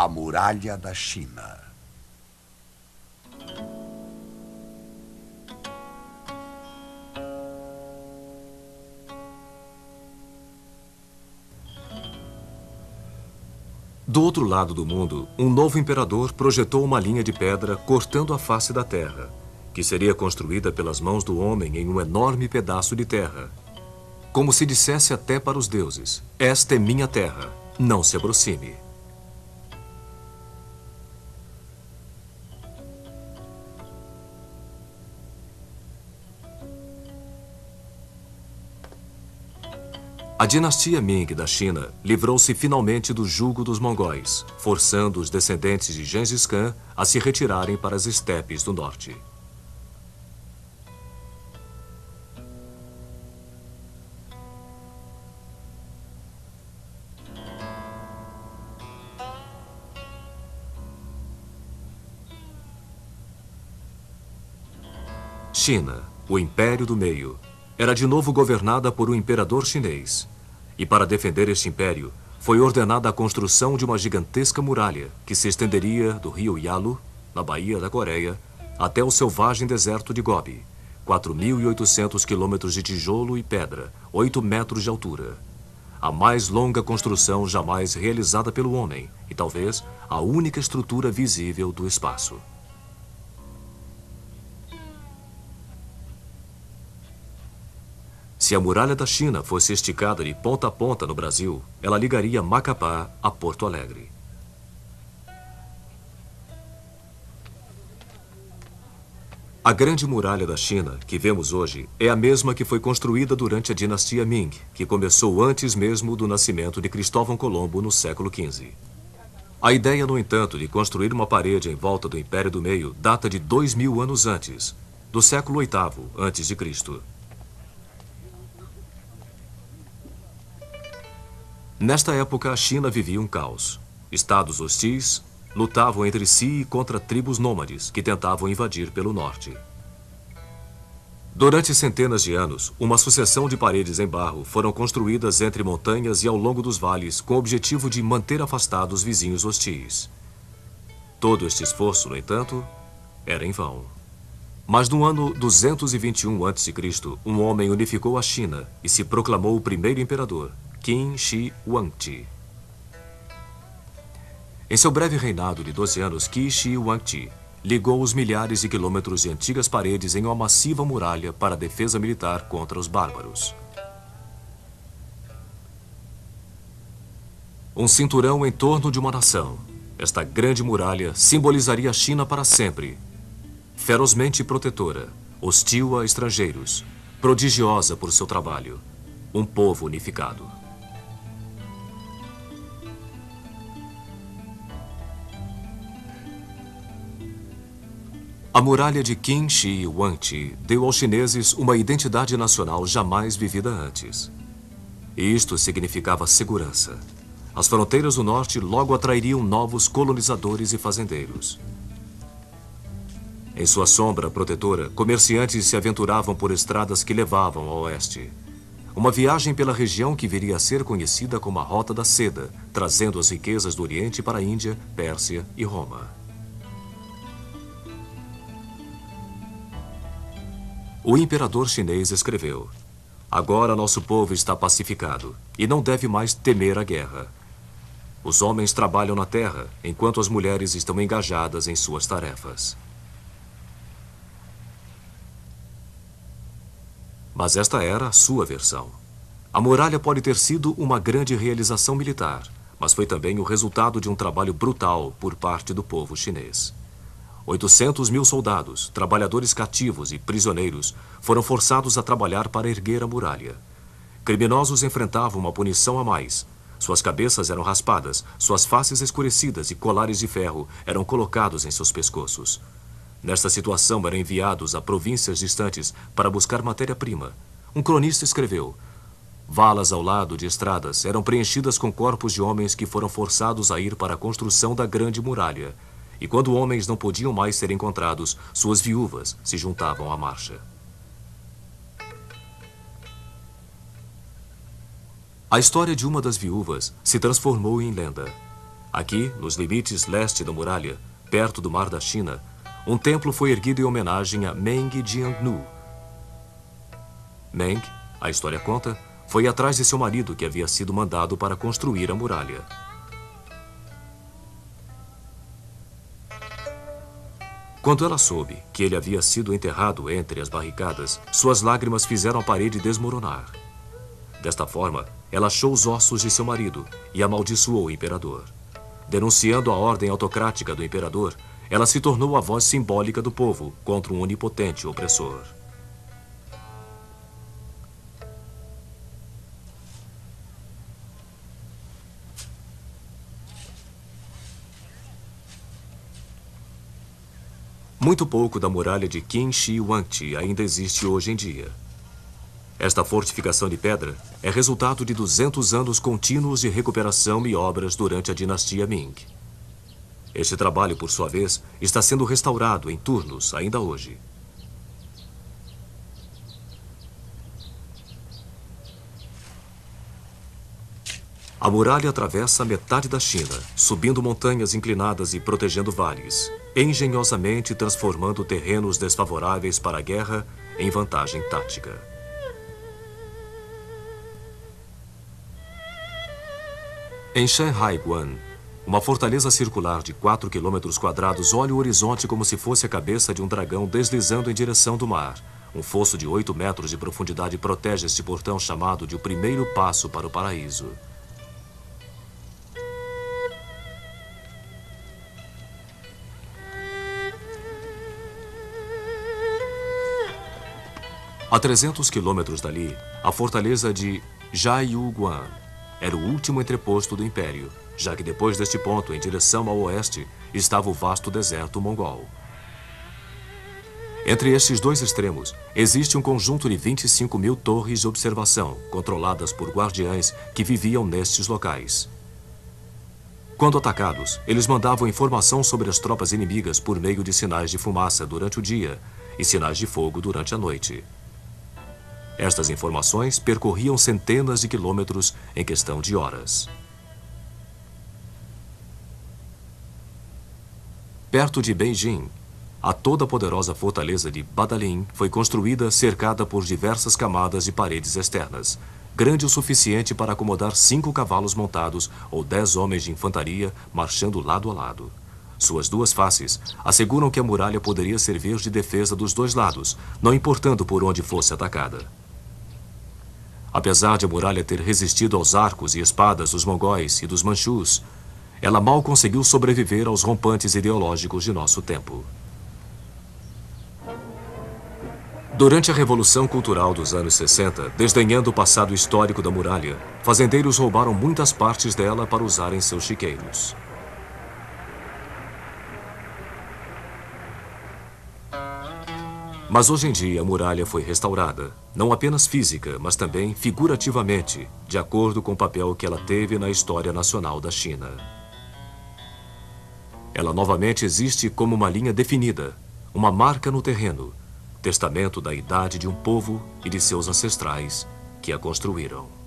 A Muralha da China. Do outro lado do mundo, um novo imperador projetou uma linha de pedra cortando a face da terra, que seria construída pelas mãos do homem em um enorme pedaço de terra. Como se dissesse até para os deuses: esta é minha terra, não se aproxime. A dinastia Ming da China livrou-se finalmente do jugo dos mongóis, forçando os descendentes de Gengis Khan a se retirarem para as estepes do norte. China, o Império do Meio, era de novo governada por um imperador chinês. E para defender este império, foi ordenada a construção de uma gigantesca muralha que se estenderia do rio Yalu, na Baía da Coreia, até o selvagem deserto de Gobi, 4.800 quilômetros de tijolo e pedra, 8 metros de altura. A mais longa construção jamais realizada pelo homem e talvez a única estrutura visível do espaço. Se a muralha da China fosse esticada de ponta a ponta no Brasil, ela ligaria Macapá a Porto Alegre. A Grande Muralha da China, que vemos hoje, é a mesma que foi construída durante a dinastia Ming, que começou antes mesmo do nascimento de Cristóvão Colombo no século XV. A ideia, no entanto, de construir uma parede em volta do Império do Meio data de 2.000 anos antes, do século VIII a.C. Nesta época, a China vivia um caos. Estados hostis lutavam entre si e contra tribos nômades que tentavam invadir pelo norte. Durante centenas de anos, uma sucessão de paredes em barro foram construídas entre montanhas e ao longo dos vales com o objetivo de manter afastados vizinhos hostis. Todo este esforço, no entanto, era em vão. Mas no ano 221 a.C., um homem unificou a China e se proclamou o primeiro imperador, Qin Shi Huangdi. Em seu breve reinado de 12 anos, Qin Shi Huangdi ligou os milhares de quilômetros de antigas paredes em uma massiva muralha para a defesa militar contra os bárbaros. Um cinturão em torno de uma nação. Esta grande muralha simbolizaria a China para sempre. Ferozmente protetora, hostil a estrangeiros, prodigiosa por seu trabalho. Um povo unificado. A muralha de Qin Shi Huangdi deu aos chineses uma identidade nacional jamais vivida antes. E isto significava segurança. As fronteiras do norte logo atrairiam novos colonizadores e fazendeiros. Em sua sombra protetora, comerciantes se aventuravam por estradas que levavam ao oeste. Uma viagem pela região que viria a ser conhecida como a Rota da Seda, trazendo as riquezas do Oriente para a Índia, Pérsia e Roma. O imperador chinês escreveu: agora nosso povo está pacificado e não deve mais temer a guerra. Os homens trabalham na terra, enquanto as mulheres estão engajadas em suas tarefas. Mas esta era a sua versão. A muralha pode ter sido uma grande realização militar, mas foi também o resultado de um trabalho brutal por parte do povo chinês. 800.000 soldados, trabalhadores cativos e prisioneiros foram forçados a trabalhar para erguer a muralha. Criminosos enfrentavam uma punição a mais. Suas cabeças eram raspadas, suas faces escurecidas e colares de ferro eram colocados em seus pescoços. Nesta situação eram enviados a províncias distantes para buscar matéria-prima. Um cronista escreveu: valas ao lado de estradas eram preenchidas com corpos de homens que foram forçados a ir para a construção da grande muralha. E quando homens não podiam mais ser encontrados, suas viúvas se juntavam à marcha. A história de uma das viúvas se transformou em lenda. Aqui, nos limites leste da muralha, perto do Mar da China, um templo foi erguido em homenagem a Meng Jiannu. Meng, a história conta, foi atrás de seu marido que havia sido mandado para construir a muralha. Quando ela soube que ele havia sido enterrado entre as barricadas, suas lágrimas fizeram a parede desmoronar. Desta forma, ela achou os ossos de seu marido e amaldiçoou o imperador. Denunciando a ordem autocrática do imperador, ela se tornou a voz simbólica do povo contra um onipotente opressor. Muito pouco da muralha de Qin Shi Huangdi ainda existe hoje em dia. Esta fortificação de pedra é resultado de 200 anos contínuos de recuperação e obras durante a dinastia Ming. Este trabalho, por sua vez, está sendo restaurado em turnos ainda hoje. A muralha atravessa metade da China, subindo montanhas inclinadas e protegendo vales, engenhosamente transformando terrenos desfavoráveis para a guerra em vantagem tática. Em Shanhaiguan, uma fortaleza circular de 4 quilômetros quadrados olha o horizonte como se fosse a cabeça de um dragão deslizando em direção do mar. Um fosso de 8 metros de profundidade protege este portão chamado de o primeiro passo para o paraíso. A 300 quilômetros dali, a fortaleza de Jiayuguan era o último entreposto do Império, já que depois deste ponto, em direção ao oeste, estava o vasto deserto mongol. Entre estes dois extremos, existe um conjunto de 25 mil torres de observação, controladas por guardiães que viviam nestes locais. Quando atacados, eles mandavam informação sobre as tropas inimigas por meio de sinais de fumaça durante o dia e sinais de fogo durante a noite. Estas informações percorriam centenas de quilômetros em questão de horas. Perto de Beijing, a toda poderosa fortaleza de Badalin foi construída cercada por diversas camadas de paredes externas, grande o suficiente para acomodar 5 cavalos montados ou 10 homens de infantaria marchando lado a lado. Suas duas faces asseguram que a muralha poderia servir de defesa dos dois lados, não importando por onde fosse atacada. Apesar de a muralha ter resistido aos arcos e espadas dos mongóis e dos manchus, ela mal conseguiu sobreviver aos rompantes ideológicos de nosso tempo. Durante a Revolução Cultural dos anos 60, desdenhando o passado histórico da muralha, fazendeiros roubaram muitas partes dela para usar em seus chiqueiros. Mas hoje em dia a muralha foi restaurada, não apenas física, mas também figurativamente, de acordo com o papel que ela teve na história nacional da China. Ela novamente existe como uma linha definida, uma marca no terreno, testamento da idade de um povo e de seus ancestrais que a construíram.